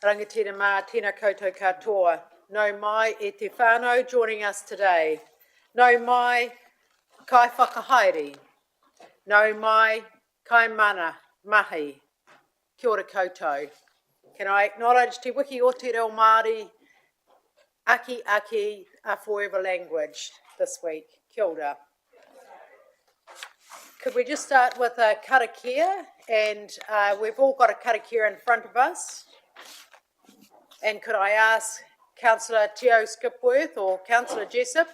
Rangatira mā, tēnā koutou katoa. Nau mai e te whānau joining us today. Nau mai kai whakahaere. Nau mai kai mana mahi. Kia ora koutou. Can I acknowledge Te Wiki o Te Reo Māori Aki a forever language this week. Kia ora. Could we just start with a karakia? And we've all got a karakia in front of us. And could I ask Councillor Teo Skipworth or Councillor Jessup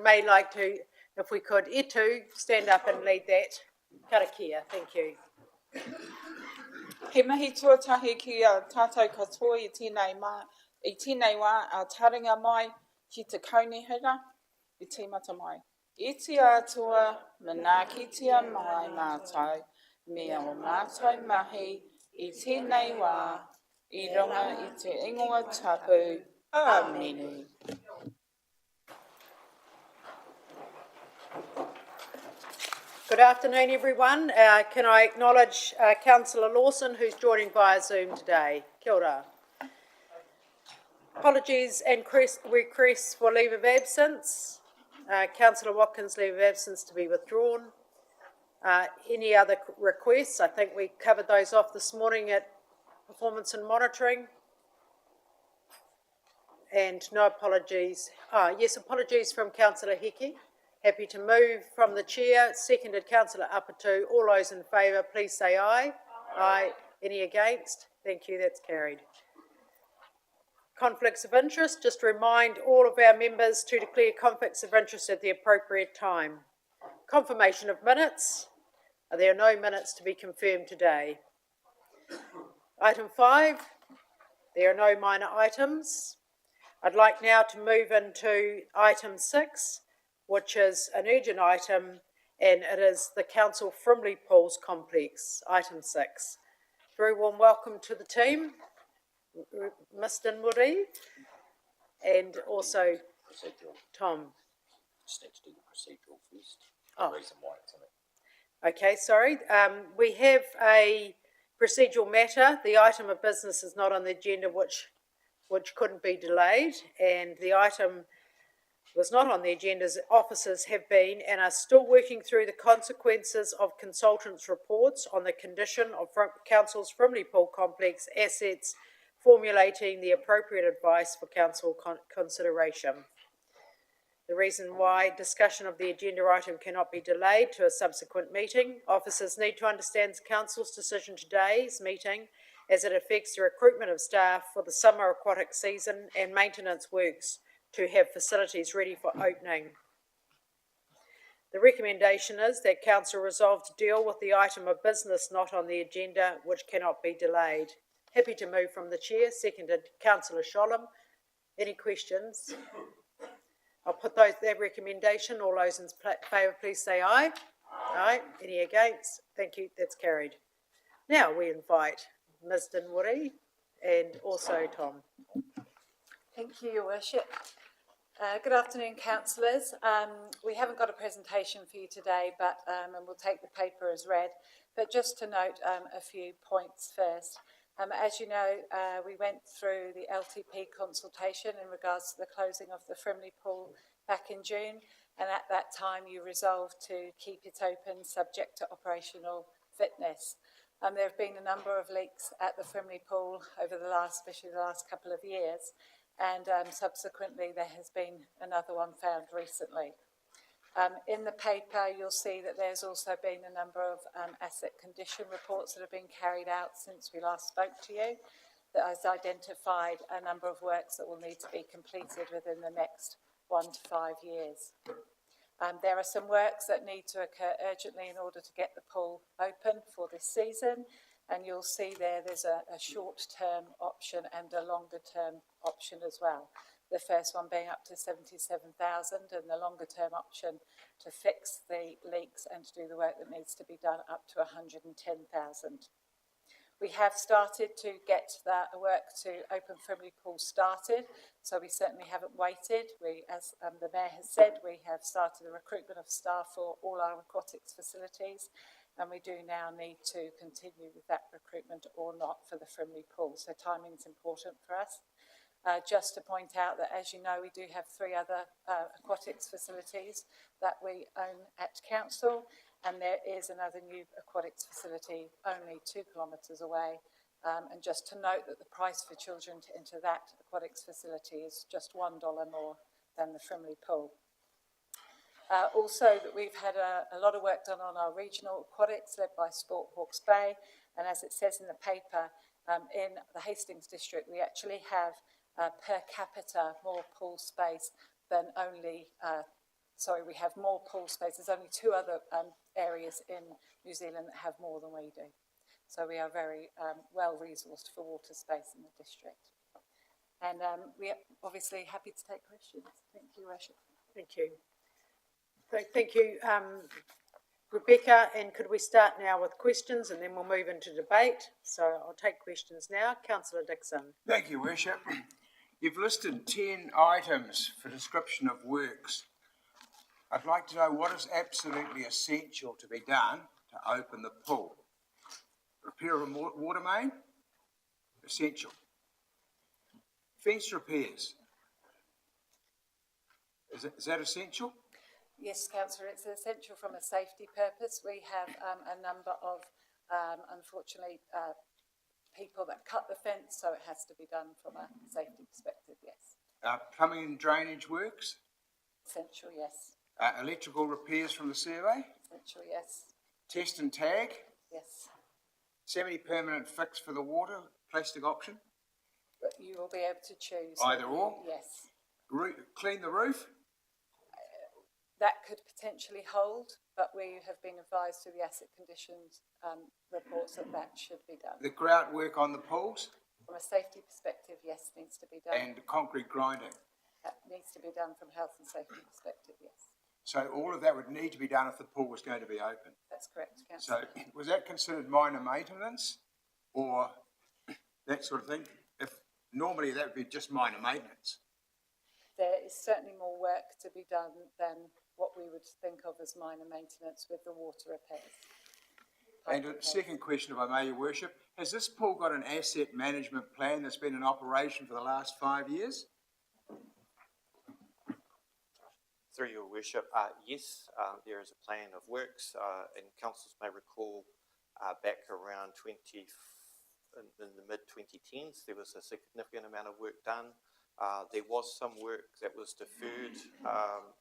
may like to, if we could, Etu, stand up and lead that karakia. Thank you. He mahi tuatahi ki a tātou katoa I tēnei wā a taringa mai ki te kaunihira I tīmata mai. I te atua, mana ki te mai mātou, mea o mātou mahi I tēnei wā, I runga I te ingoa tapu. Amen. Good afternoon, everyone. Can I acknowledge Councillor Lawson, who's joining via Zoom today? Kia ora. Apologies and requests for leave of absence. Councillor Watkins' leave of absence to be withdrawn. Any other requests? I think we covered those off this morning at performance and monitoring. And no apologies. Yes, apologies from Councillor Hickey. Happy to move from the chair. Seconded Councillor Apatu. All those in favour, please say aye. Aye. Any against? Thank you, that's carried. Conflicts of interest. Just remind all of our members to declare conflicts of interest at the appropriate time. Confirmation of minutes. There are no minutes to be confirmed today. Item 5. There are no minor items. I'd like now to move into item 6. Which is an urgent item, and it is the Council Frimley Pools Complex, item 6. Very warm welcome to the team, Mr. Muri, and also Procedural. Tom. Just need to do the procedural first. Oh. The reason why it's in it. Okay, sorry. We have a procedural matter. The item of business is not on the agenda, which couldn't be delayed, and the item was not on the agenda as officers have been and are still working through the consequences of consultants' reports on the condition of Council's Frimley Pool Complex assets, formulating the appropriate advice for Council consideration. The reason why discussion of the agenda item cannot be delayed to a subsequent meeting. Officers need to understand the Council's decision today's meeting as it affects the recruitment of staff for the summer aquatic season and maintenance works to have facilities ready for opening. The recommendation is that Council resolve to deal with the item of business not on the agenda, which cannot be delayed. Happy to move from the chair. Seconded Councillor Sholem. Any questions? I'll put that recommendation. All those in favour, please say aye. Aye. Any against? Thank you. That's carried. Now we invite Ms. Dinwoody and also Tom. Thank you, Your Worship. Good afternoon, councillors. We haven't got a presentation for you today, but and we'll take the paper as read. But just to note a few points first. As you know, we went through the LTP consultation in regards to the closing of the Frimley Pool back in June, and at that time you resolved to keep it open subject to operational fitness. There have been a number of leaks at the Frimley Pool over especially the last couple of years. And subsequently there has been another one found recently. In the paper you'll see that there's also been a number of asset condition reports that have been carried out since we last spoke to you that has identified a number of works that will need to be completed within the next 1 to 5 years. There are some works that need to occur urgently in order to get the pool open for this season. And you'll see there's a short-term option and a longer-term option as well. The first one being up to 77,000 and the longer-term option to fix the leaks and to do the work that needs to be done up to 110,000. We have started to get that work to open Frimley Pool started, so we certainly haven't waited. As the Mayor has said, we have started the recruitment of staff for all our aquatics facilities, and we do now need to continue with that recruitment or not for the Frimley pool. So timing is important for us. Just to point out that, as you know, we do have 3 other aquatics facilities that we own at council, and there is another new aquatics facility only 2 kilometres away. And just to note that the price for children to enter that aquatics facility is just $1 more than the Frimley pool. Also, that we've had a lot of work done on our regional aquatics led by Sport Hawke's Bay, and as it says in the paper, in the Hastings district, we actually have per capita more pool space than only, we have more pool space. There's only 2 other areas in New Zealand that have more than we do. So we are very well resourced for water space in the district. And we are obviously happy to take questions. Thank you, Worship. Thank you. Thank you, Rebecca. And could we start now with questions and then we'll move into debate? So I'll take questions now. Councillor Dixon. Thank you, Worship. You've listed 10 items for description of works. I'd like to know what is absolutely essential to be done to open the pool. Repair of a water main? Essential. Fence repairs? Is that essential? Yes, Councillor, it's essential from a safety purpose. We have a number of, unfortunately, people that cut the fence, so it has to be done from a safety perspective, yes. Plumbing and drainage works? Essential, yes. Electrical repairs from the survey? Essential, yes. Test and tag? Yes. Semi-permanent fix for the water, plastic option? But you will be able to choose. Either or? Yes. Clean the roof? That could potentially hold, but we have been advised through the asset conditions reports that that should be done. The grout work on the pools? From a safety perspective, yes, needs to be done. And concrete grinding? That needs to be done from a health and safety perspective, yes. So all of that would need to be done if the pool was going to be open. That's correct, So Councillor. was that considered minor maintenance or that sort of thing? If normally that would be just minor maintenance. There is certainly more work to be done than what we would think of as minor maintenance with the water repairs. And a second question, if I may, Your Worship, has this pool got an asset management plan that's been in operation for the last 5 years? Through your worship, yes, there is a plan of works, and councillors may recall back around in the mid-2010s, there was a significant amount of work done. There was some work that was deferred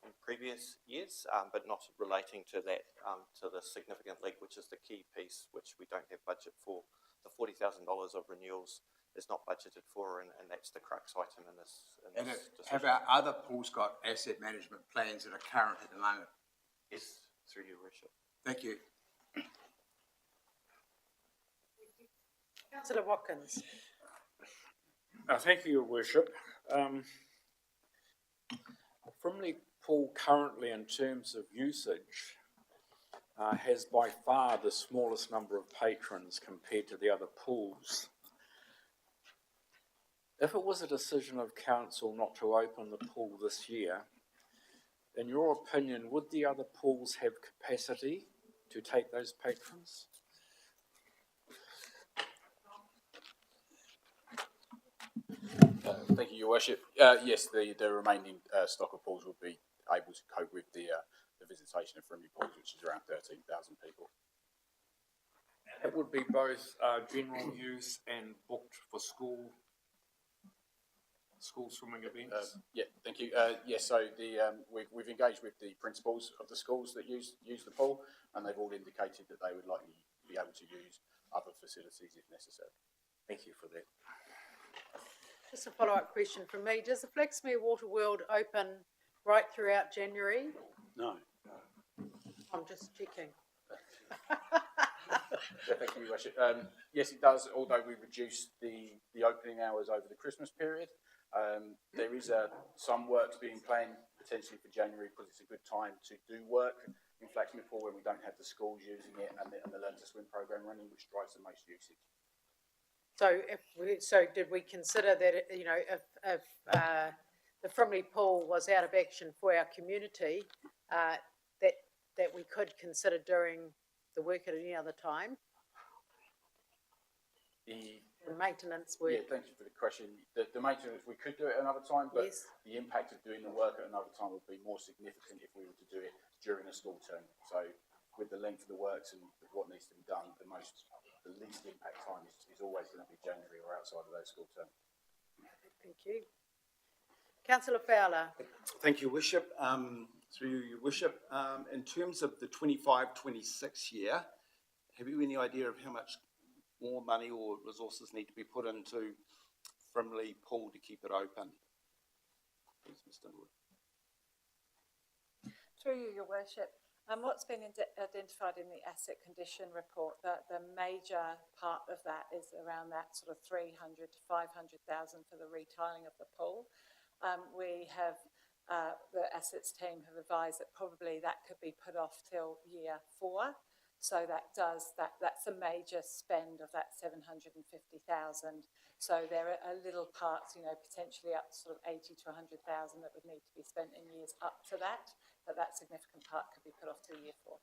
in previous years, but not relating to that, to the significant leak, which is the key piece, which we don't have budget for. The $40,000 of renewals is not budgeted for, and that's the crux item in this. And have our other pools got asset management plans that are current at the moment? Yes, through your worship. Thank you. Councillor Watkins. Thank you, Your Worship. Frimley Pool currently, in terms of usage, has by far the smallest number of patrons compared to the other pools. If it was a decision of council not to open the pool this year, in your opinion, would the other pools have capacity to take those patrons? Thank you, Your Worship. Yes, the remaining stock of pools will be able to cope with the visitation of Frimley pools, which is around 13,000 people. It would be both general use and booked for school swimming events. Yeah, thank you. Yes, so we've engaged with the principals of the schools that use the pool, and they've all indicated that they would likely be able to use other facilities if necessary. Thank you for that. Just a follow-up question from me. Does the Flaxmere Water World open right throughout January? No. I'm just checking. Thank you, Your Worship. Yes, it does, although we reduced the opening hours over the Christmas period. There is some works being planned potentially for January because it's a good time to do work in Flaxmere Pool when we don't have the schools using it and the Learn to Swim programme running, which drives the most usage. So did we consider that, if the Frimley Pool was out of action for our community, that we could consider doing the work at any other time, the maintenance Yeah, work? thank you for the question. The maintenance, we could do it another time, but Yes. the impact of doing the work at another time would be more significant if we were to do it during a school term. So with the length of the works and what needs to be done, the least impact time is always going to be January or outside of those school term. Thank you. Councillor Fowler. Thank you, Worship. Through you, Your Worship, in terms of the 25-26 year, have you any idea of how much more money or resources need to be put into Frimley Pool to keep it open? Please, Mr. Wood. Through you, Your Worship, what's been identified in the asset condition report, that the major part of that is around that sort of 300 to 500,000 for the retiling of the pool. We have, the assets team have advised that probably that could be put off till year 4. So that's a major spend of that 750,000. So there are little parts, potentially up to sort of 80 to 100,000 that would need to be spent in years up to that. But that significant part could be put off till year 4.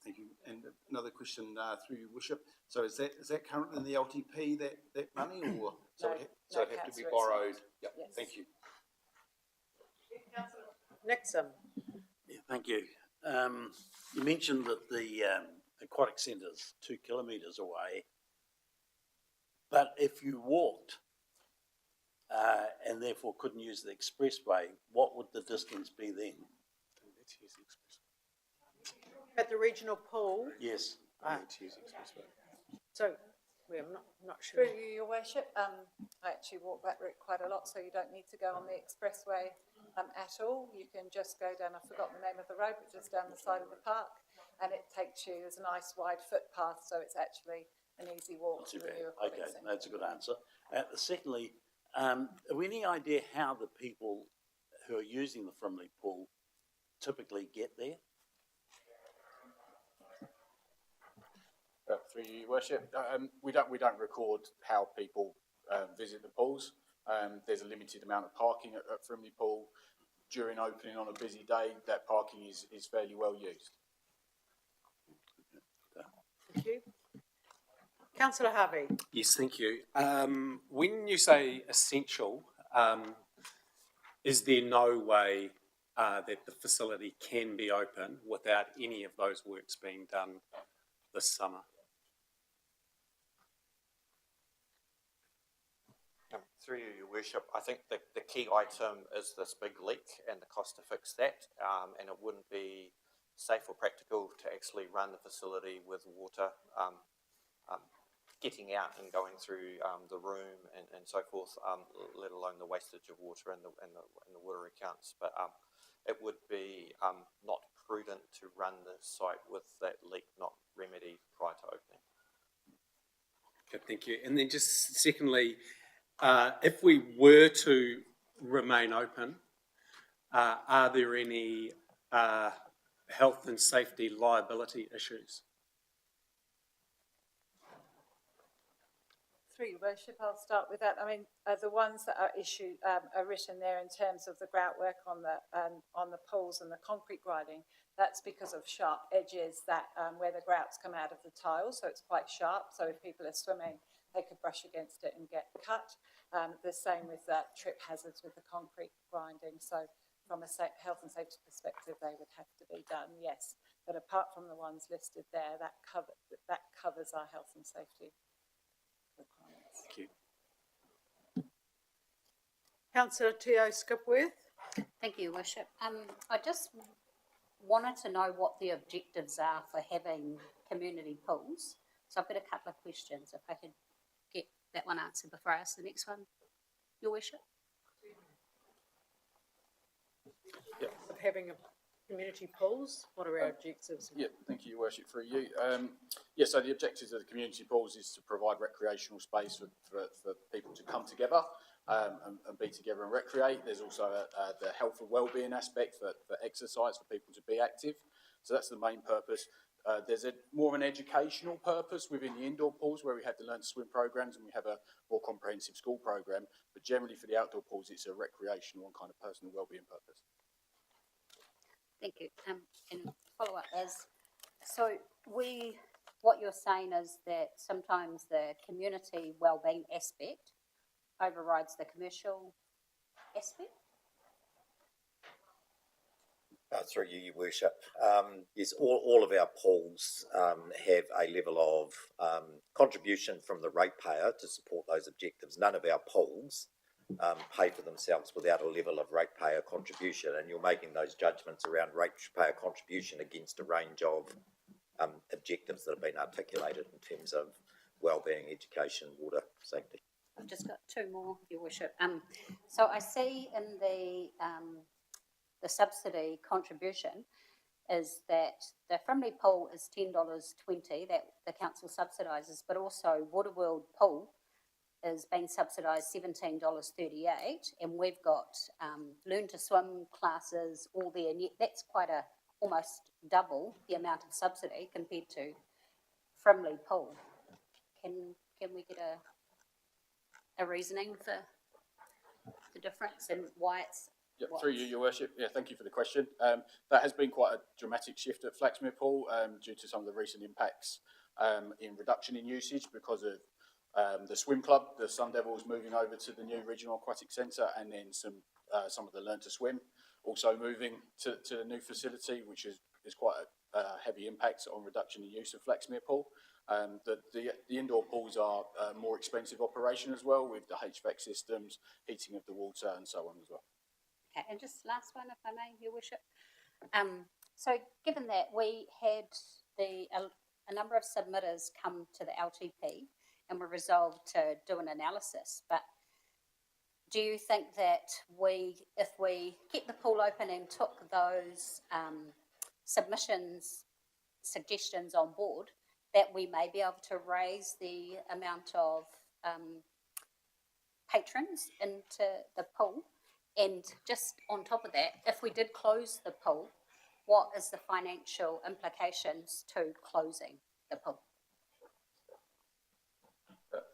Thank you. And another question through your Worship. So is that currently in the LTP, that money, or so it have to be Councillor, it's borrowed? not. Yep. Yes. Thank you. Nixon. Yeah, thank you. You mentioned that the aquatic centre is 2 kilometres away, but if you walked and therefore couldn't use the expressway, what would the distance be then? At the regional pool, Yes. so I'm not sure. Through you, Your Worship, I actually walk that route quite a lot, so you don't need to go on the expressway at all. You can just go down, I've forgotten the name of the road, but just down the side of the park, and it takes you, there's a nice wide footpath, so it's actually an easy walk Not to too the bad. new aquatic Okay, centre. that's a good answer. Secondly, have we any idea how the people who are using the Frimley pool typically get there? Through you, Your Worship, we don't record how people visit the pools. There's a limited amount of parking at Frimley Pool. During opening on a busy day, that parking is fairly well used. Thank you. Councillor Harvey. Yes, thank you. When you say essential, is there no way that the facility can be open without any of those works being done this summer? Through you, Your Worship, I think the key item is this big leak and the cost to fix that, and it wouldn't be safe or practical to actually run the facility with water getting out and going through the room and so forth, let alone the wastage of water and the water accounts. But it would be not prudent to run the site with that leak not remedied prior to opening. Okay, thank you. And then just secondly, if we were to remain open, are there any health and safety liability issues? Through Your Worship, I'll start with that. I mean, the ones that are issued are written there in terms of the grout work on the pools and the concrete grinding. That's because of sharp edges that where the grouts come out of the tiles, so it's quite sharp. So if people are swimming, they could brush against it and get cut. The same with trip hazards with the concrete grinding. So from a health and safety perspective, they would have to be done, yes. But apart from the ones listed there, that covers our health and safety requirements. Thank you. Councillor Teo Skipworth. Thank you, Worship. I just wanted to know what the objectives are for having community pools. So I've got a couple of questions, if I could get that one answered before I ask the next one, Your Worship. Of having a community pools, what are our objectives? Yeah, thank you, Your Worship, for you. So the objectives of the community pools is to provide recreational space for people to come together and be together and recreate. There's also the health and wellbeing aspect for exercise, for people to be active. So that's the main purpose. There's more of an educational purpose within the indoor pools where we have the Learn to Swim programs and we have a more comprehensive school program. But generally for the outdoor pools, it's a recreational and kind of personal wellbeing purpose. Thank you. And follow up, as So what you're saying is that sometimes the community wellbeing aspect overrides the commercial aspect? Through you, Your Worship. Yes, all of our pools have a level of contribution from the ratepayer to support those objectives. None of our pools pay for themselves without a level of ratepayer contribution, and you're making those judgments around ratepayer contribution against a range of objectives that have been articulated in terms of wellbeing, education, water, safety. I've just got two more, Your Worship. So I see in the subsidy contribution is that the Frimley pool is $10.20 that the council subsidises, but also Waterworld pool is being subsidised $17.38, and we've got learn to swim classes all there, and yet that's quite almost double the amount of subsidy compared to Frimley pool. Can we get a reasoning for the difference and why it's Yeah, through you, Your Worship. Yeah, thank you for the question. That has been quite a dramatic shift at Flaxmere Pool due to some of the recent impacts in reduction in usage because of the swim club, the Sun Devils moving over to the new regional aquatic centre, and then some of the Learn to Swim also moving to the new facility, which is quite a heavy impact on reduction in use of Flaxmere Pool. The indoor pools are a more expensive operation as well, with the HVAC systems, heating of the water, and so on as well. okay? And just last one, if I may, Your Worship. So given that we had a number of submitters come to the LTP and were resolved to do an analysis, but do you think that if we kept the pool open and took those suggestions on board, that we may be able to raise the amount of patrons into the pool? And just on top of that, if we did close the pool, what is the financial implications to closing the pool?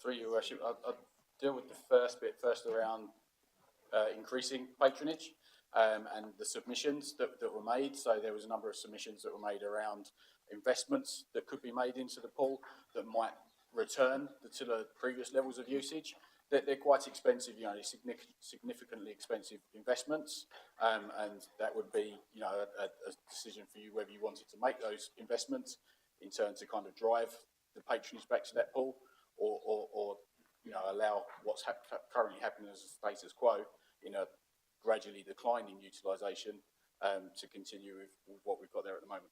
Through Your Worship, I'll deal with the first bit first around increasing patronage and the submissions that were made. So there was a number of submissions that were made around investments that could be made into the pool that might return to the previous levels of usage. They're quite expensive, significantly expensive investments, and that would be, a decision for you whether you wanted to make those investments in turn to kind of drive the patronage back to that pool, or allow what's currently happening as a status quo in a gradually declining utilisation to continue with what we've got there at the moment.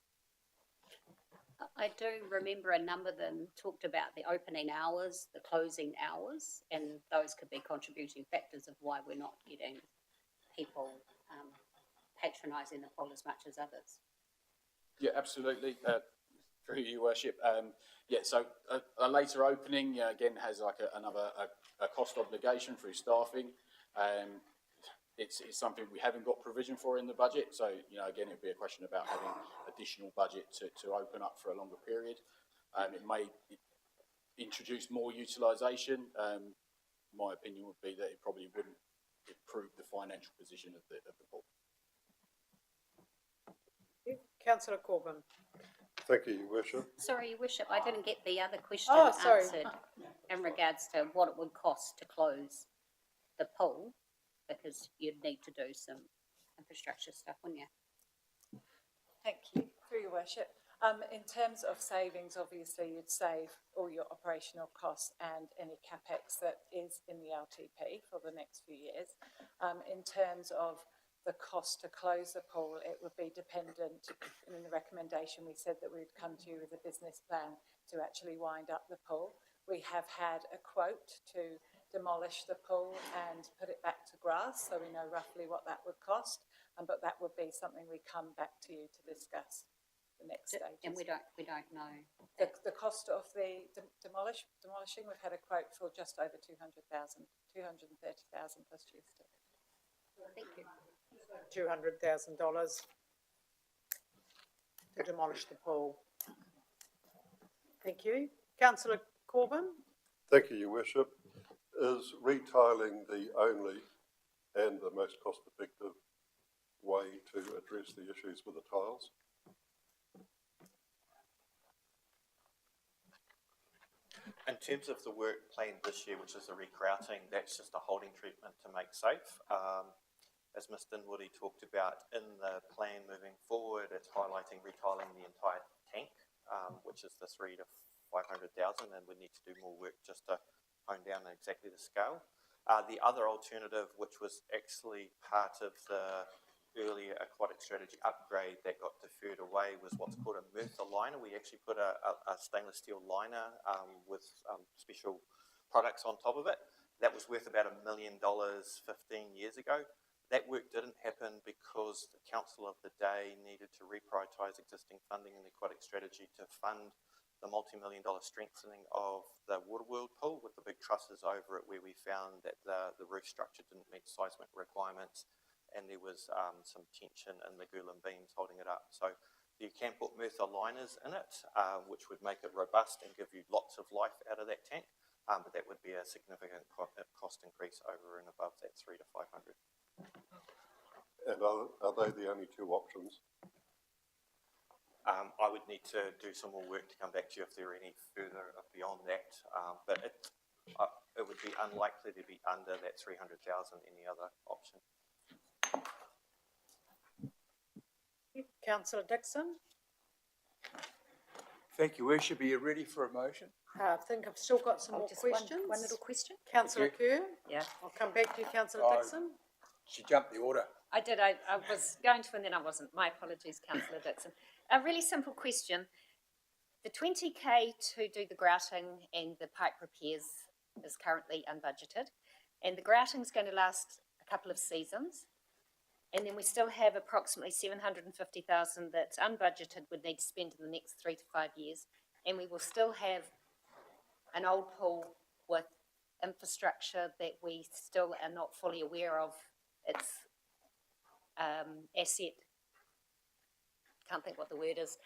I do remember a number of them talked about the opening hours, the closing hours, and those could be contributing factors of why we're not getting people patronising the pool as much as others. Yeah, absolutely. Through Your Worship. So a later opening, again, has like another cost obligation through staffing. It's something we haven't got provision for in the budget. So, again, it'd be a question about having additional budget to open up for a longer period. It may introduce more utilisation. My opinion would be that it probably wouldn't improve the financial position of the pool. Councillor Corbyn. Thank you, Your Worship. Sorry, Your Worship, I didn't get the other question sorry. answered in regards to what it would cost to close the pool, because you'd need to do some infrastructure stuff, wouldn't you? Thank you, through Your Worship. In terms of savings, obviously you'd save all your operational costs and any capex that is in the LTP for the next few years. In terms of the cost to close the pool, it would be dependent. In the recommendation, we said that we would come to you with a business plan to actually wind up the pool. We have had a quote to demolish the pool and put it back to grass, so we know roughly what that would cost. But that would be something we come back to you to discuss the next stage. And we don't know the cost of the demolishing. We've had a quote for just over 200,000, 230,000 plus GST. Thank you. $200,000 to demolish the pool. Thank you. Councillor Corbyn. Thank you, Your Worship. Is retiling the only and the most cost-effective way to address the issues with the tiles? In terms of the work planned this year, which is the recrouting, that's just a holding treatment to make safe. As Mr. Dinwoody talked about in the plan moving forward, it's highlighting retiling the entire tank, which is the 300 to 500,000, and we need to do more work just to hone down on exactly the scale. The other alternative, which was actually part of the earlier aquatic strategy upgrade that got deferred away, was what's called a Merthyr liner. We actually put a stainless steel liner with special products on top of it. That was worth about $1 million 15 years ago. That work didn't happen because the council of the day needed to reprioritise existing funding in the aquatic strategy to fund the multi-million-dollar strengthening of the Waterworld pool with the big trusses over it, where we found that the roof structure didn't meet seismic requirements, and there was some tension in the Gulam beams holding it up. So you can put Merthyr liners in it, which would make it robust and give you lots of life out of that tank, but that would be a significant cost increase over and above that 300 to 500. And are they the only two options? I would need to do some more work to come back to you if there are any further beyond that, but it would be unlikely to be under that 300,000, any other option. Councillor Dixon? Thank you, Worship. Are you ready for a motion? I think I've still got some more Just questions. one little question. Councillor Kerr? Yeah. I'll come back to you, Councillor Oh. Dixon. She jumped the order. I did. I was going to, and then I wasn't. My apologies, Councillor Dixon. A really simple question. The 20K to do the grouting and the pipe repairs is currently unbudgeted, and the grouting is going to last a couple of seasons, and then we still have approximately 750,000 that's unbudgeted would need to spend in the next 3 to 5 years, and we will still have an old pool with infrastructure that we still are not fully aware of its asset, can't think what the word is,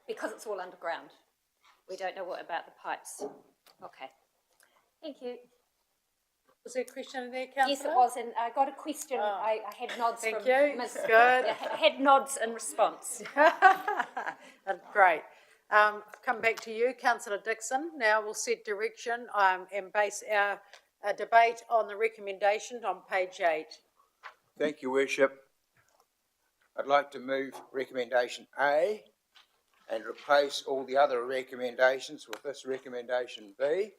because it's all underground. We don't know what about the pipes. Okay, thank you. Was there a question in there, Councillor? Yes, it was, and I got a question. I had nods Thank from you. Ms. Good. Yeah, had nods in response. Great. Come back to you, Councillor Dixon. Now we'll set direction and base our debate on the recommendation on page 8. Thank you, Worship. I'd like to move recommendation A and replace all the other recommendations with this recommendation B,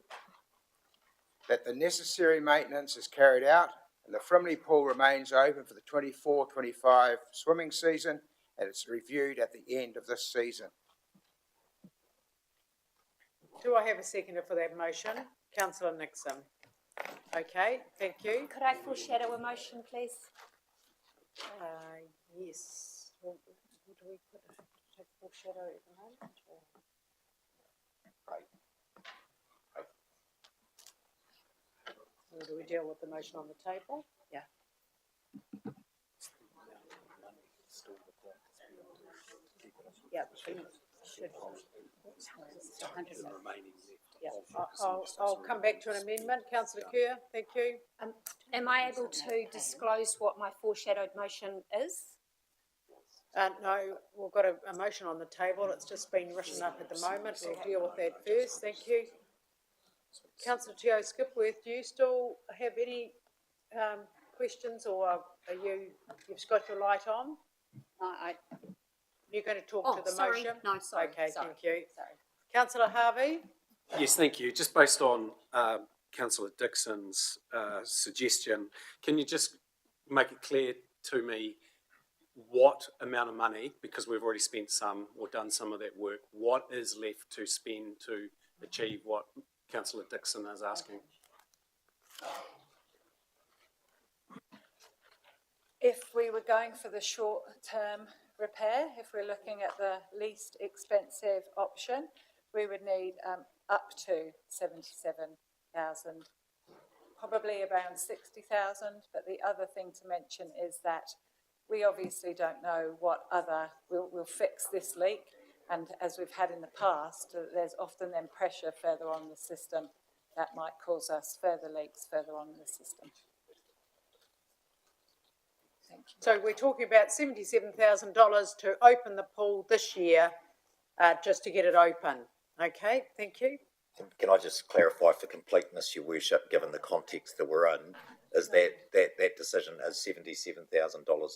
that the necessary maintenance is carried out and the Frimley pool remains open for the 24-25 swimming season, and it's reviewed at the end of this season. Do I have a seconder for that motion? Councillor Nixon. Okay, thank you. Could I foreshadow a motion, please? Yes. Well, do we put a foreshadow at the moment? Or do we deal with the motion on the table? Yeah. Yeah. Should. Yeah. I'll come back to an amendment. Councillor Kerr, thank you. Am I able to disclose what my foreshadowed motion is? No, we've got a motion on the table. It's just been written up at the moment. We'll deal with that first. Thank you. Councillor Teo Skipworth, do you still have any questions, or are you've got your light on? You're going to talk to the sorry. motion? No, sorry. Okay, sorry. thank you. Sorry. Councillor Harvey? Yes, thank you. Just based on Councillor Dixon's suggestion, can you just make it clear to me what amount of money, because we've already spent some or done some of that work, what is left to spend to achieve what Councillor Dixon is asking? If we were going for the short-term repair, if we're looking at the least expensive option, we would need up to 77,000, probably around 60,000. But the other thing to mention is that we obviously don't know what other will fix this leak, and as we've had in the past, there's often then pressure further on the system that might cause us further leaks further on in the system. Thank you. So we're talking about $77,000 to open the pool this year, just to get it open. Okay, thank you. Can I just clarify for completeness, Your Worship, given the context that we're in, is that decision is $77,000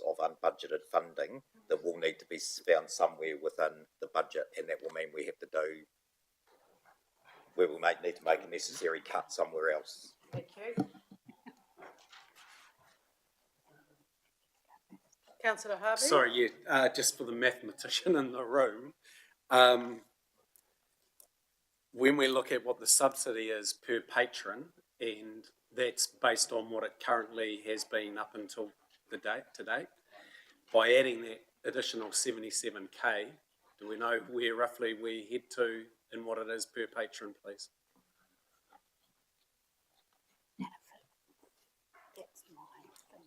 of unbudgeted funding that will need to be found somewhere within the budget, and that will mean we have to do, we will need to make a necessary cut somewhere else. Thank you. Councillor Harvey? Sorry, just for the mathematician in the room, when we look at what the subsidy is per patron, and that's based on what it currently has been up until to date, by adding that additional 77K, do we know where roughly we head to and what it is per patron, please? That's my thing.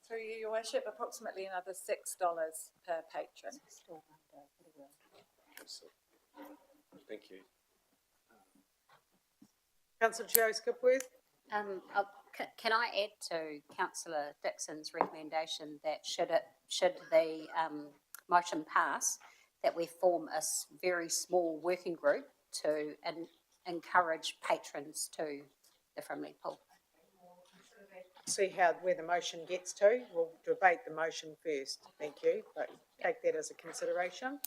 Through you, Your Worship, approximately another $6 per patron. Still under, whatever. Thank you. Councillor Joe Skipworth? Can I add to Councillor Dixon's recommendation that should the motion pass, that we form a very small working group to encourage patrons to the Frimley Pool? See where the motion gets to. We'll debate the motion first. Thank you, but take that as a consideration.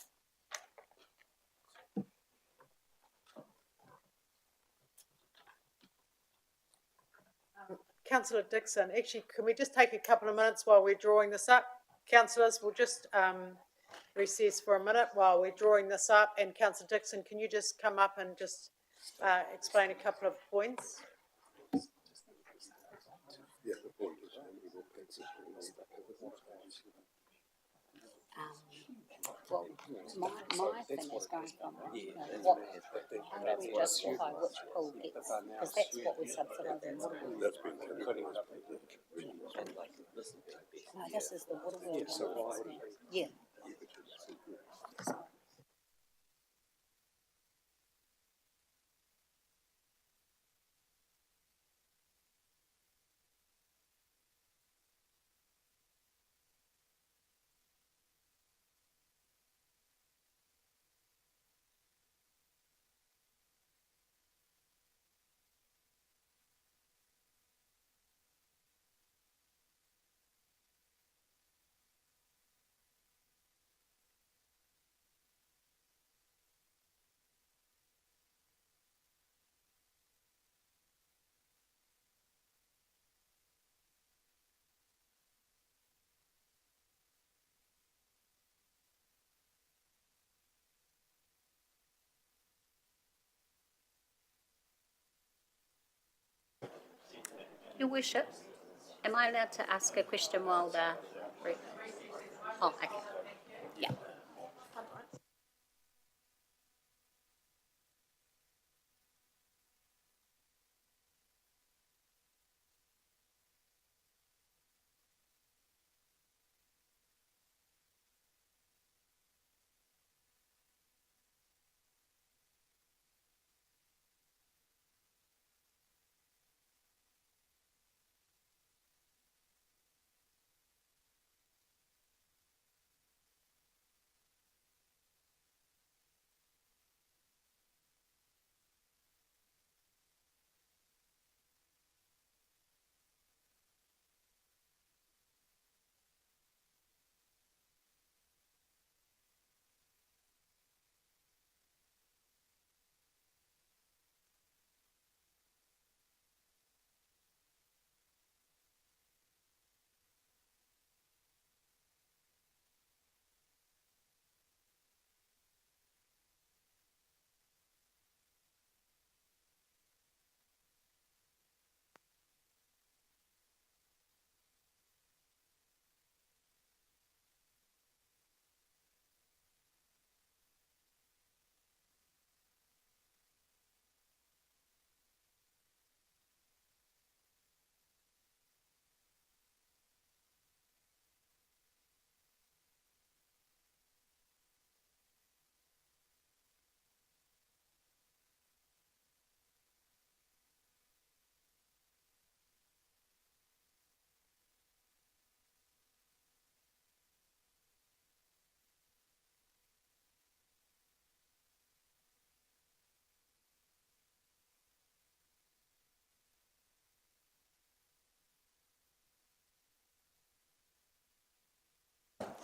Councillor Dixon, actually, can we just take a couple of minutes while we're drawing this up? Councillors, we'll just recess for a minute while we're drawing this up. And Councillor Dixon, can you just come up and just explain a couple of points? Yeah, the point is, how many more pencils Well, my thing is going from, what, how do we justify which pool gets, because that's what we're subsidising. That's been covered. No, this is the water world. Yeah. Your Worship, am I allowed to ask a question while the... Oh, okay. Yeah.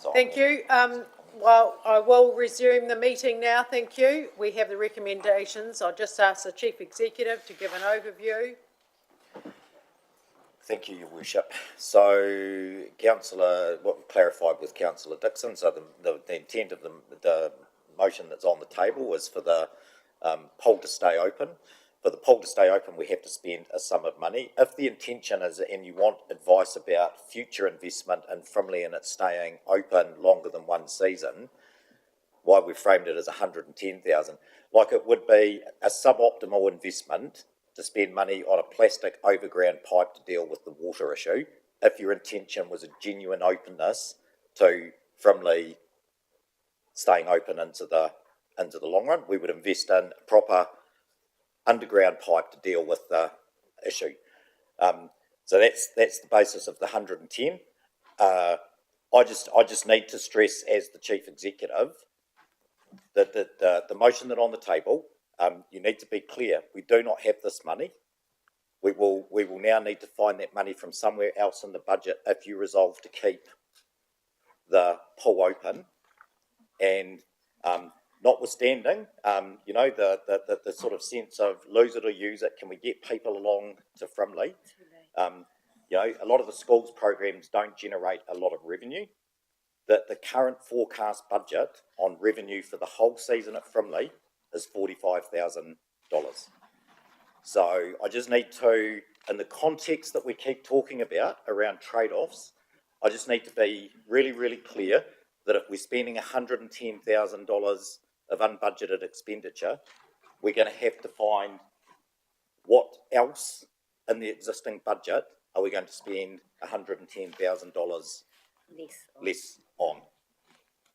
questions on Thank that. you. Well, I will resume the meeting now, thank you. We have the recommendations. I'll just ask the Chief Executive to give an overview. Thank you, Your Worship. So, Councillor, what we clarified with Councillor Dixon, so the intent of the motion that's on the table is for the poll to stay open. For the poll to stay open, we have to spend a sum of money. If the intention is, and you want advice about future investment in Frimley and it staying open longer than one season, why we framed it as 110,000. Like it would be a suboptimal investment to spend money on a plastic overground pipe to deal with the water issue if your intention was a genuine openness to Frimley staying open into the long run. We would invest in a proper underground pipe to deal with the issue. So that's the basis of the 110. I just need to stress as the Chief Executive that the motion that on the table, you need to be clear. We do not have this money. We will now need to find that money from somewhere else in the budget if you resolve to keep the pool open. And notwithstanding, the sort of sense of lose it or use it, can we get people along to Frimley? A lot of the schools programs don't generate a lot of revenue. The current forecast budget on revenue for the whole season at Frimley is $45,000. So I just need to, in the context that we keep talking about around trade-offs, I just need to be really, really clear that if we're spending $110,000 of unbudgeted expenditure, we're going to have to find what else in the existing budget are we going to spend $110,000 less on.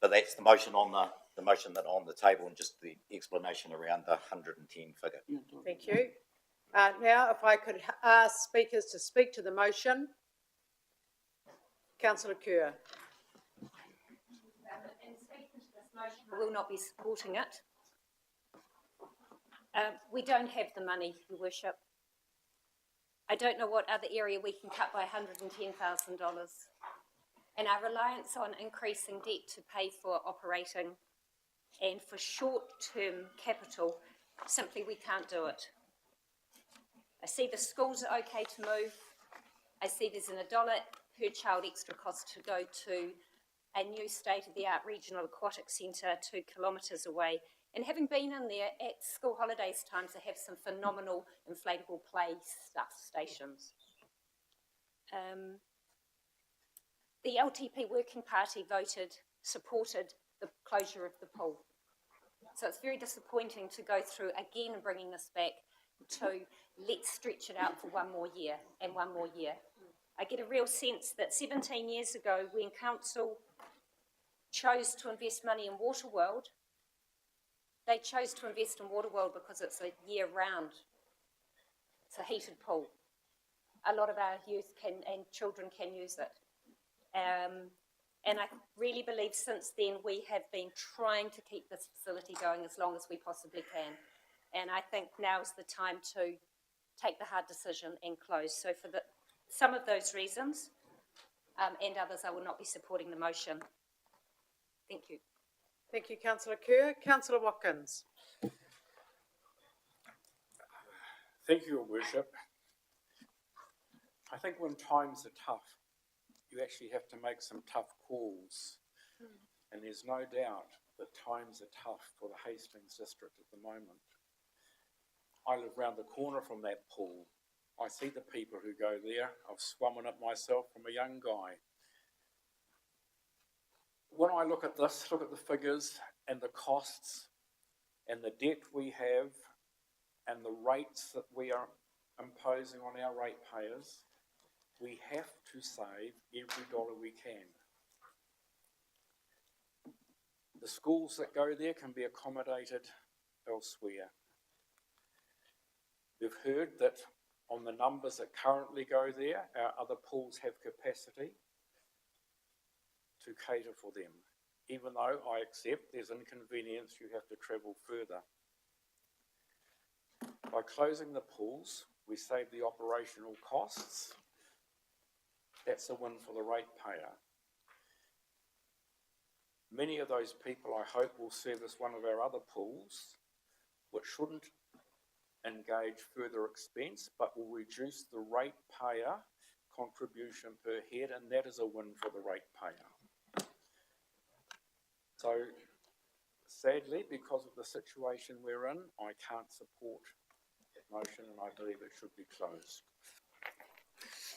But that's the motion on the motion that on the table, and just the explanation around the 110 figure. Thank you. Now, if I could ask speakers to speak to the motion. Councillor Kerr. I will not be supporting it. We don't have the money, Your Worship. I don't know what other area we can cut by $110,000. And our reliance on increasing debt to pay for operating and for short-term capital, simply we can't do it. I see the schools are okay to move. I see there's $1 per child extra cost to go to a new state-of-the-art regional aquatic centre 2 kilometres away. And having been in there at school holidays times, they have some phenomenal inflatable play stuff stations. The LTP Working Party supported the closure of the pool. So it's very disappointing to go through again and bringing this back to let's stretch it out for one more year and one more year. I get a real sense that 17 years ago, when council chose to invest money in Waterworld, they chose to invest in Waterworld because it's a year-round. It's a heated pool. A lot of our youth and children can use it. And I really believe since then we have been trying to keep this facility going as long as we possibly can. And I think now is the time to take the hard decision and close. So for some of those reasons and others, I will not be supporting the motion. Thank you. Thank you, Councillor Kerr. Councillor Watkins. Thank you, Your Worship. I think when times are tough, you actually have to make some tough calls. And there's no doubt that times are tough for the Hastings district at the moment. I live round the corner from that pool. I see the people who go there. I've swum in it myself from a young guy. When I look at this, look at the figures and the costs and the debt we have and the rates that we are imposing on our ratepayers, we have to save every dollar we can. The schools that go there can be accommodated elsewhere. We've heard that on the numbers that currently go there, our other pools have capacity to cater for them, even though I accept there's inconvenience, you have to travel further. By closing the pools, we save the operational costs. That's a win for the ratepayer. Many of those people, I hope, will service one of our other pools, which shouldn't engage further expense, but will reduce the ratepayer contribution per head, and that is a win for the ratepayer. So sadly, because of the situation we're in, I can't support that motion, and I believe it should be closed.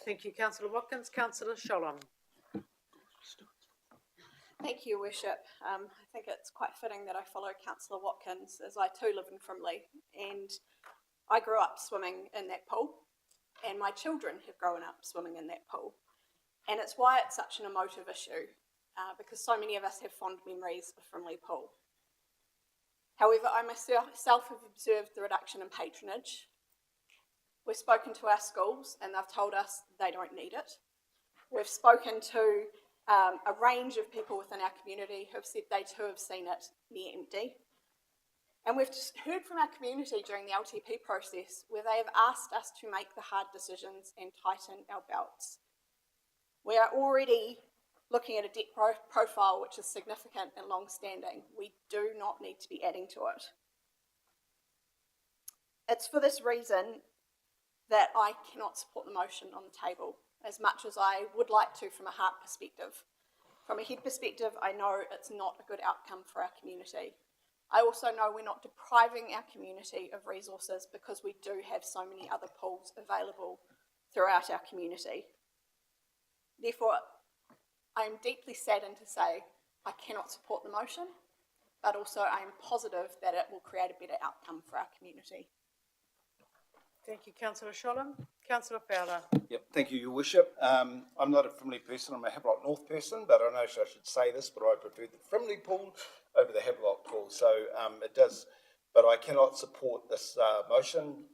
Thank you, councillor Watkins. Councillor Sholom. Thank you, Worship. I think it's quite fitting that I follow Councillor Watkins, as I too live in Frimley, and I grew up swimming in that pool, and my children have grown up swimming in that pool. And it's why it's such an emotive issue, because so many of us have fond memories of Frimley Pool. However, I myself have observed the reduction in patronage. We've spoken to our schools, and they've told us they don't need it. We've spoken to a range of people within our community who have said they too have seen it near empty. And we've just heard from our community during the LTP process where they have asked us to make the hard decisions and tighten our belts. We are already looking at a debt profile which is significant and long-standing. We do not need to be adding to it. It's for this reason that I cannot support the motion on the table, as much as I would like to from a heart perspective. From a head perspective, I know it's not a good outcome for our community. I also know we're not depriving our community of resources because we do have so many other pools available throughout our community. Therefore, I am deeply saddened to say I cannot support the motion, but also I am positive that it will create a better outcome for our community. Thank you, councillor Sholom. Councillor Fowler. Yep, thank you, Your Worship. I'm not a Frimley person, I'm a Havelock North person, but I know I should say this, but I prefer the Frimley pool over the Havelock pool. So it does, but I cannot support this motion.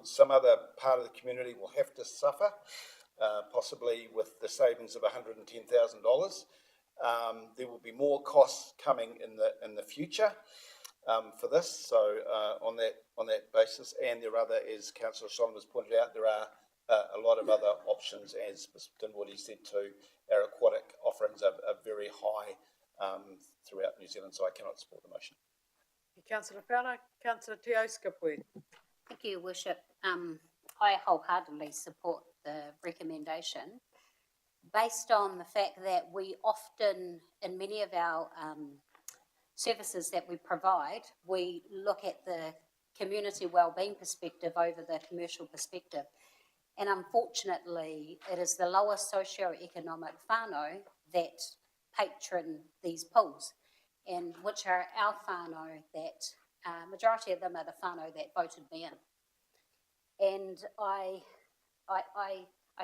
Some other part of the community will have to suffer, possibly with the savings of $110,000. There will be more costs coming in the future for this. So on that basis, and there are other, as Councillor Solomon has pointed out, there are a lot of other options, as Mr. Dinwoody said too. Our aquatic offerings are very high throughout New Zealand, so I cannot support the motion. Councillor Fowler. Councillor Te Auskapue. Thank you, Worship. I wholeheartedly support the recommendation based on the fact that we often, in many of our services that we provide, we look at the community wellbeing perspective over the commercial perspective. And unfortunately, it is the lower socio-economic whānau that patron these pools, and which are our whānau that, majority of them are the whānau that voted me in. And I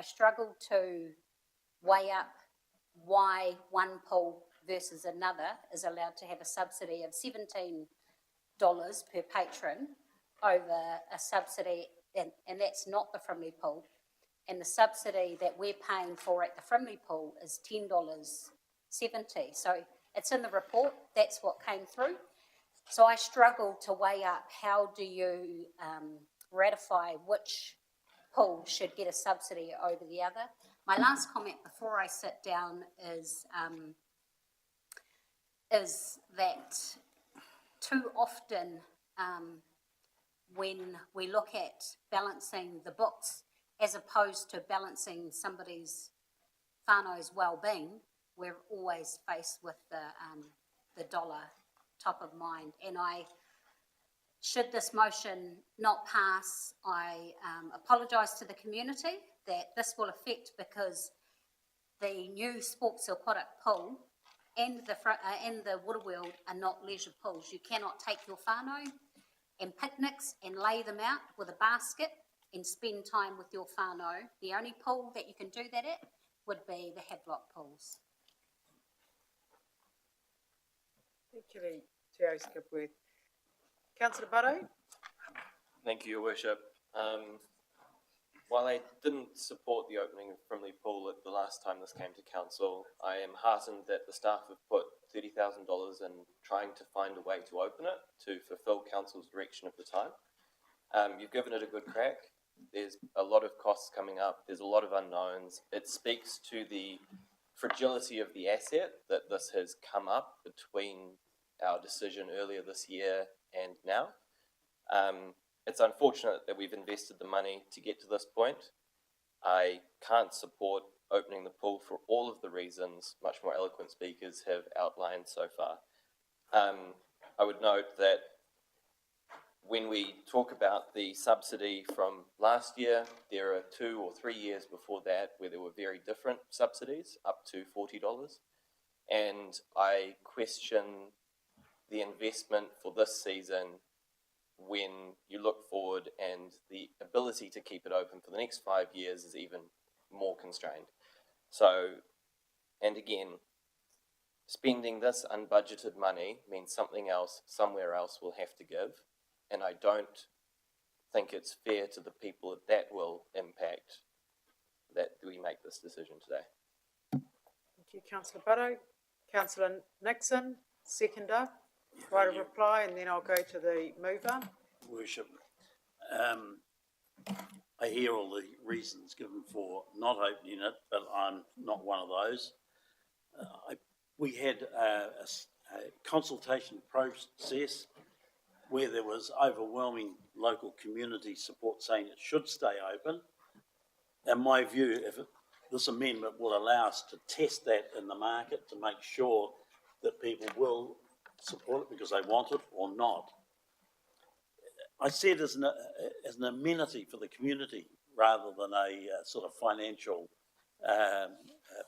struggle to weigh up why one pool versus another is allowed to have a subsidy of $17 per patron over a subsidy, and that's not the Frimley pool, and the subsidy that we're paying for at the Frimley pool is $10.70. So it's in the report, that's what came through. So I struggle to weigh up how do you ratify which pool should get a subsidy over the other. My last comment before I sit down is that too often when we look at balancing the books as opposed to balancing somebody's whānau's well-being, we're always faced with the dollar top of mind. And should this motion not pass, I apologise to the community that this will affect, because the new Sports Aquatic pool and the Waterworld are not leisure pools. You cannot take your whānau and picnics and lay them out with a basket and spend time with your whānau. The only pool that you can do that at would be the Havelock pools. Thank you, Te Auskapue. Councillor Barrow. Thank you, Your Worship. While I didn't support the opening of Frimley Pool at the last time this came to council, I am heartened that the staff have put $30,000 in trying to find a way to open it to fulfil council's direction of the time. You've given it a good crack. There's a lot of costs coming up. There's a lot of unknowns. It speaks to the fragility of the asset that this has come up between our decision earlier this year and now. It's unfortunate that we've invested the money to get to this point. I can't support opening the pool for all of the reasons much more eloquent speakers have outlined so far. I would note that when we talk about the subsidy from last year, there are 2 or 3 years before that where there were very different subsidies, up to $40. And I question the investment for this season when you look forward and the ability to keep it open for the next 5 years is even more constrained. So, and again, spending this unbudgeted money means something else, somewhere else will have to give. And I don't think it's fair to the people that will impact that we make this decision today. Thank you, Councillor Butto. Councillor Nixon, seconder, right of reply, and then I'll go to the mover. Worship, I hear all the reasons given for not opening it, but I'm not one of those. We had a consultation process where there was overwhelming local community support saying it should stay open. In my view, this amendment will allow us to test that in the market to make sure that people will support it because they want it or not. I see it as an amenity for the community rather than a sort of financial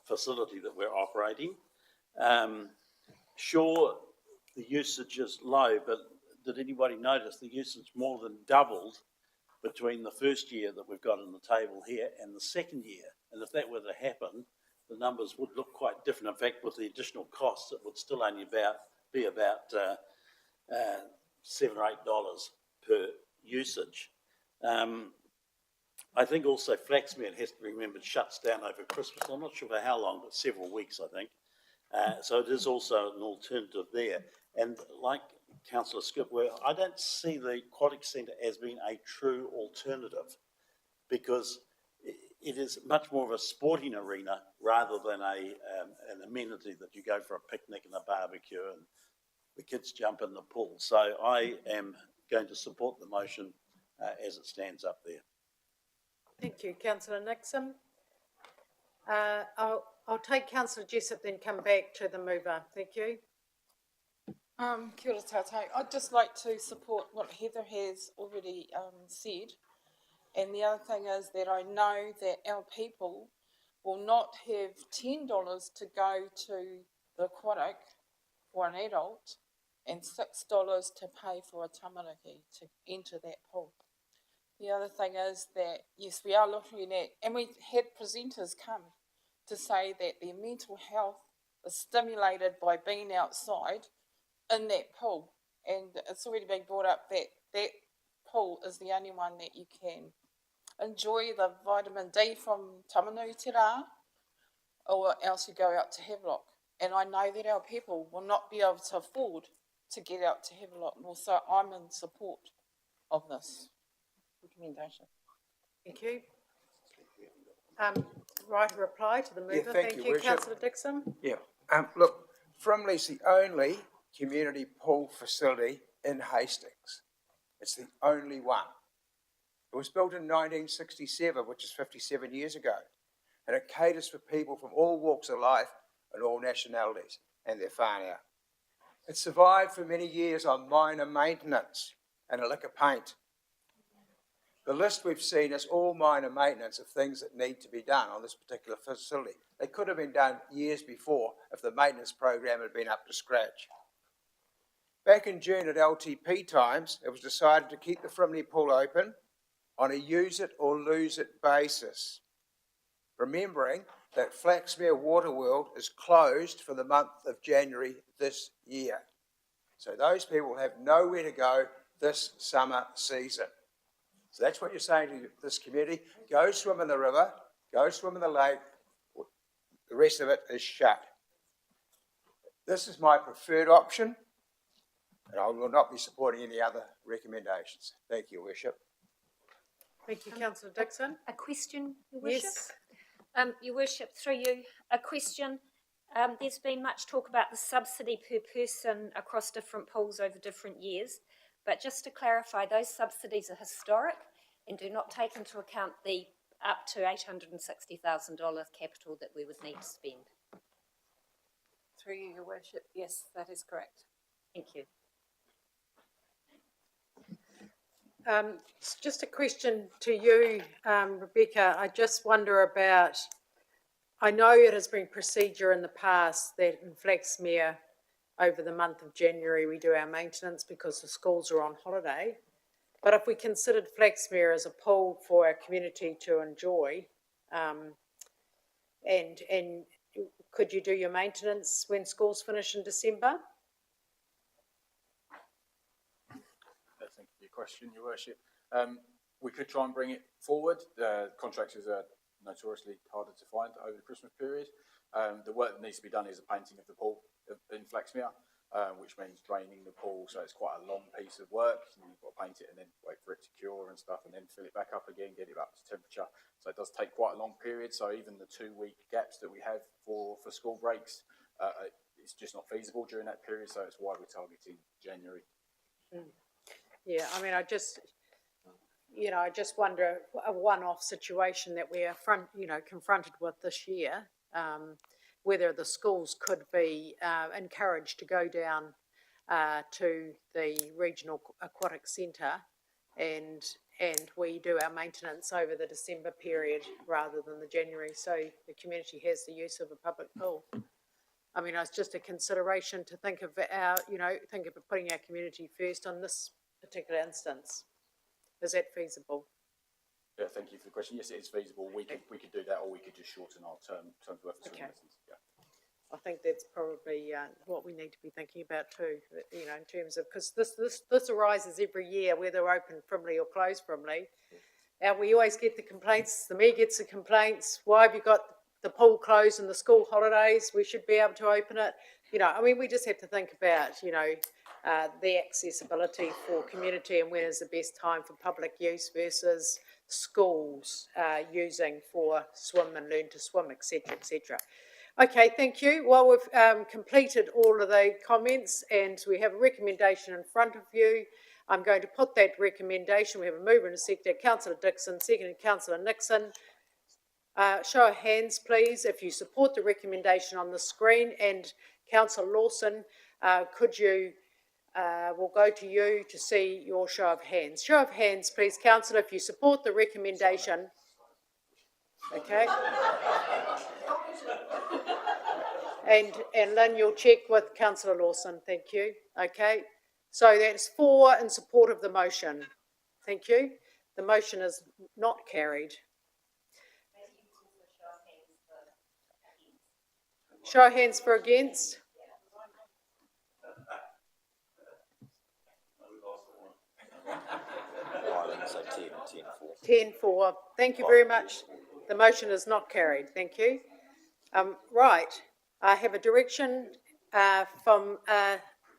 facility that we're operating. Sure, the usage is low, but did anybody notice the usage more than doubled between the first year that we've got on the table here and the second year? And if that were to happen, the numbers would look quite different. In fact, with the additional costs, it would still only be about $7 or $8 per usage. I think also Flaxmere, has to be remembered, shuts down over Christmas. I'm not sure for how long, but several weeks, I think. So it is also an alternative there. And like Councillor Skipworth, I don't see the Aquatic Centre as being a true alternative because it is much more of a sporting arena rather than an amenity that you go for a picnic and a barbecue and the kids jump in the pool. So I am going to support the motion as it stands up there. Thank you, Councillor Nixon. I'll take Councillor Jessup, then come back to the mover. Thank you. Kia ora tātou. I'd just like to support what Heather has already said. And the other thing is that I know that our people will not have $10 to go to the aquatic for an adult and $6 to pay for a tamariki to enter that pool. The other thing is that, yes, we are looking at, and we had presenters come to say that their mental health is stimulated by being outside in that pool. And it's already been brought up that that pool is the only one that you can enjoy the vitamin D from Tamanui Te Rā, or else you go out to Havelock. And I know that our people will not be able to afford to get out to Havelock, and also I'm in support of this recommendation. Thank you. Right of reply to the mover. Yeah, thank you, Worship. Councillor Dixon. Yeah, look, Frimley's the only community pool facility in Hastings. It's the only one. It was built in 1967, which is 57 years ago, and it caters for people from all walks of life and all nationalities and their whānau. It survived for many years on minor maintenance and a lick of paint. The list we've seen is all minor maintenance of things that need to be done on this particular facility. They could have been done years before if the maintenance program had been up to scratch. Back in June at LTP times, it was decided to keep the Frimley pool open on a use it or lose it basis, remembering that Flaxmere Waterworld is closed for the month of January this year. So those people have nowhere to go this summer season. So that's what you're saying to this community. Go swim in the river, go swim in the lake, the rest of it is shut. This is my preferred option, and I will not be supporting any other recommendations. Thank you, Worship. Thank you, Councillor Dixon. A question, Your Worship? Yes. Your Worship, through you, a question. There's been much talk about the subsidy per person across different pools over different years, but just to clarify, those subsidies are historic and do not take into account the up to $860,000 capital that we would need to spend. Through you, Your Worship. Yes, that is correct. Thank you. It's just a question to you, Rebecca. I just wonder about, I know it has been procedure in the past that in Flaxmere, over the month of January, we do our maintenance because the schools are on holiday. But if we considered Flaxmere as a pool for our community to enjoy, and could you do your maintenance when schools finish in December? Thank you for your question, Your Worship. We could try and bring it forward. Contractors are notoriously harder to find over the Christmas period. The work that needs to be done is a painting of the pool in Flaxmere, which means draining the pool. So it's quite a long piece of work. You've got to paint it and then wait for it to cure and stuff, and then fill it back up again, get it up to temperature. So it does take quite a long period. So even the 2-week gaps that we have for school breaks, it's just not feasible during that period. So it's why we're targeting January. Yeah, I mean, I just wonder, a one-off situation that we are confronted with this year, whether the schools could be encouraged to go down to the regional aquatic centre and we do our maintenance over the December period rather than the January, so the community has the use of a public pool. I mean, it's just a consideration to think of putting our community first on this particular instance. Is that feasible? Yeah, thank you for the question. Yes, it is feasible. We could do that, or we could just shorten our terms worth of swimming lessons. Yeah. I think that's probably what we need to be thinking about too, in terms of, because this arises every year, whether open Frimley or closed Frimley. And we always get the complaints, the mayor gets the complaints, why have you got the pool closed in the school holidays? We should be able to open it. I mean, we just have to think about, the accessibility for community and when is the best time for public use versus schools using for swim and learn to swim, etc., etc. Okay, thank you. Well, we've completed all of the comments and we have a recommendation in front of you. I'm going to put that recommendation. We have a mover and a seconder, Councillor Dixon, seconded Councillor Nixon. Show of hands, please, if you support the recommendation on the screen. And Councillor Lawson, could you, we'll go to you to see your show of hands. Show of hands, please, Councillor, if you support the recommendation. Okay. And Lynn, you'll check with Councillor Lawson. Thank you. Okay. So that's 4 in support of the motion. Thank you. The motion is not carried. Show of hands for against. So 10-4. 10-4. Thank you very much. The motion is not carried. Thank you. Right. I have a direction from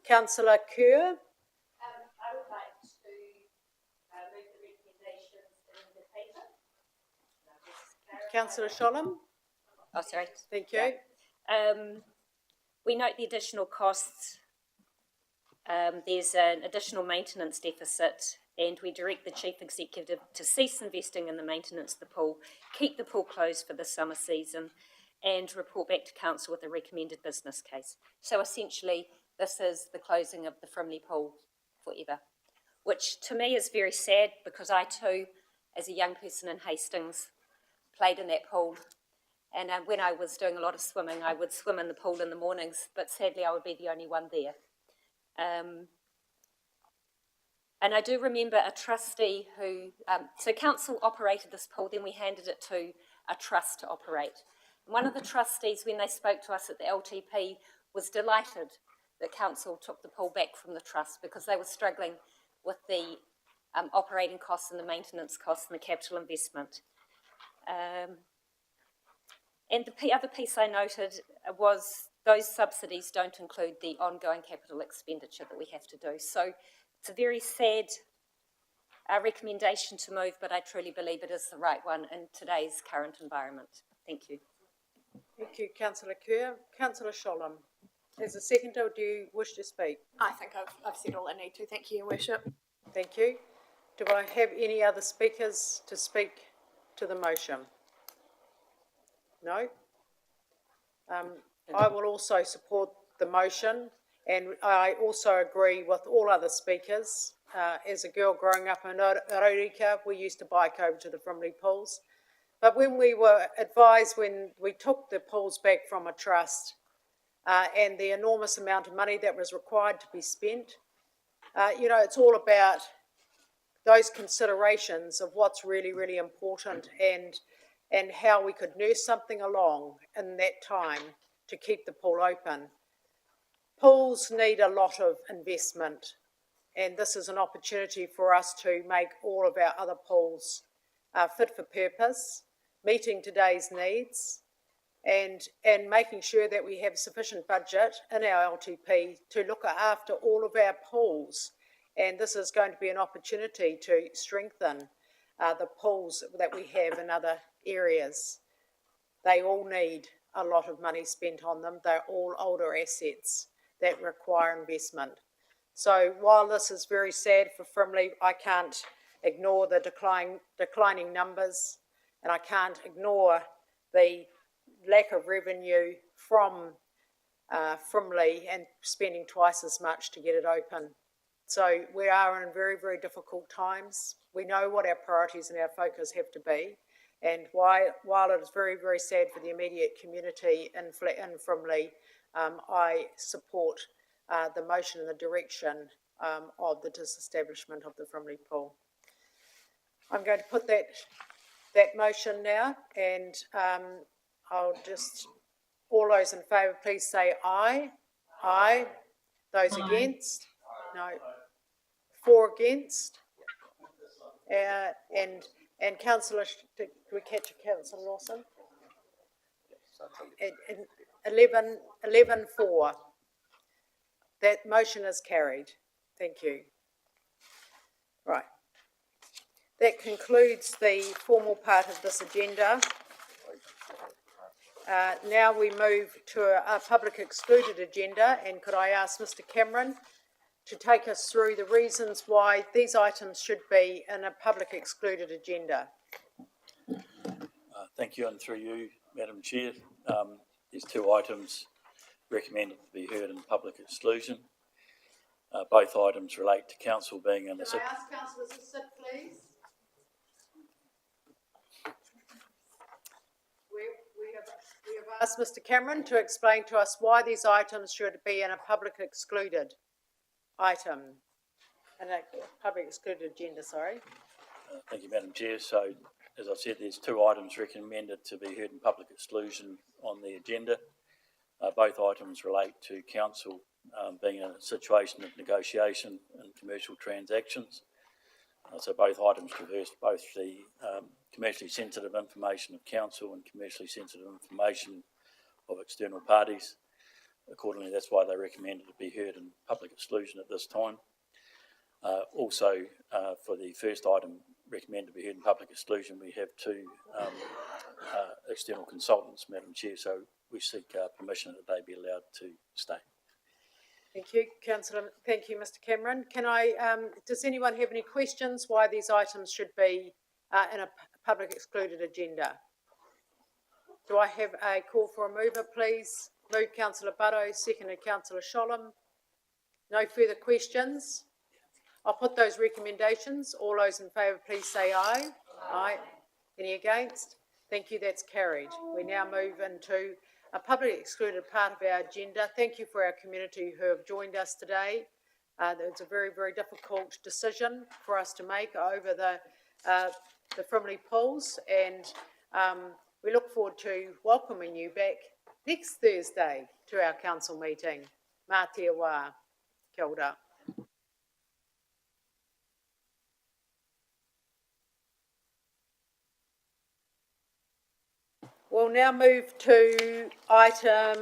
Councillor Kerr. I would like to move the recommendations in the paper. Councillor Sholem. Oh, sorry. Thank you. We note the additional costs. There's an additional maintenance deficit, and we direct the Chief Executive to cease investing in the maintenance of the pool, keep the pool closed for the summer season, and report back to Council with a recommended business case. So essentially, this is the closing of the Frimley pool forever, which to me is very sad because I too, as a young person in Hastings, played in that pool. And when I was doing a lot of swimming, I would swim in the pool in the mornings, but sadly I would be the only one there. And I do remember a trustee who, so council operated this pool, then we handed it to a trust to operate. And one of the trustees, when they spoke to us at the LTP, was delighted that council took the pool back from the trust because they were struggling with the operating costs and the maintenance costs and the capital investment. And the other piece I noted was those subsidies don't include the ongoing capital expenditure that we have to do. So it's a very sad recommendation to move, but I truly believe it is the right one in today's current environment. Thank you. Thank you, councillor Kerr. Councillor Sholem, as a seconder, do you wish to speak? I think I've said all I need to. Thank you, Your Worship. Thank you. Do I have any other speakers to speak to the motion? No? I will also support the motion, and I also agree with all other speakers. As a girl growing up in Arurika, we used to bike over to the Frimley pools. But when we were advised, when we took the pools back from a trust, and the enormous amount of money that was required to be spent, it's all about those considerations of what's really, really important and how we could nurse something along in that time to keep the pool open. Pools need a lot of investment, and this is an opportunity for us to make all of our other pools fit for purpose, meeting today's needs, and making sure that we have sufficient budget in our LTP to look after all of our pools. And this is going to be an opportunity to strengthen the pools that we have in other areas. They all need a lot of money spent on them. They're all older assets that require investment. So while this is very sad for Frimley, I can't ignore the declining numbers, and I can't ignore the lack of revenue from Frimley and spending twice as much to get it open. So we are in very, very difficult times. We know what our priorities and our focus have to be. And while it is very, very sad for the immediate community in Frimley, I support the motion and the direction of the disestablishment of the Frimley pool. I'm going to put that motion now, and I'll just, all those in favour, please say aye. Aye. Those against? No. 4 against. And councillor, did we catch a councillor Lawson? 11-4. That motion is carried. Thank you. Right. That concludes the formal part of this agenda. Now we move to a public excluded agenda, and could I ask Mr. Cameron to take us through the reasons why these items should be in a public excluded agenda? Thank you, and through you, Madam Chair. There's 2 items recommended to be heard in public exclusion. Both items relate to council being in a... Can I ask councillors to sit, please? We have asked Mr. Cameron to explain to us why these items should be in a public excluded item, in a public excluded agenda, sorry. Thank you, Madam Chair. So, as I said, there's 2 items recommended to be heard in public exclusion on the agenda. Both items relate to council being in a situation of negotiation and commercial transactions. So both items traverse both the commercially sensitive information of council and commercially sensitive information of external parties. Accordingly, that's why they recommended to be heard in public exclusion at this time. Also, for the first item recommended to be heard in public exclusion, we have 2 external consultants, Madam Chair, so we seek permission that they be allowed to stay. Thank you, Councillor. Thank you, Mr. Cameron. Can I, does anyone have any questions why these items should be in a public excluded agenda? Do I have a call for a mover, please? Move Councillor Butto, seconded Councillor Sholem. No further questions? I'll put those recommendations. All those in favour, please say aye. Aye. Any against? Thank you, that's carried. We now move into a public excluded part of our agenda. Thank you for our community who have joined us today. It's a very, very difficult decision for us to make over the Frimley pools, and we look forward to welcoming you back next Thursday to our council meeting. Mā te wā. Kia ora. We'll now move to item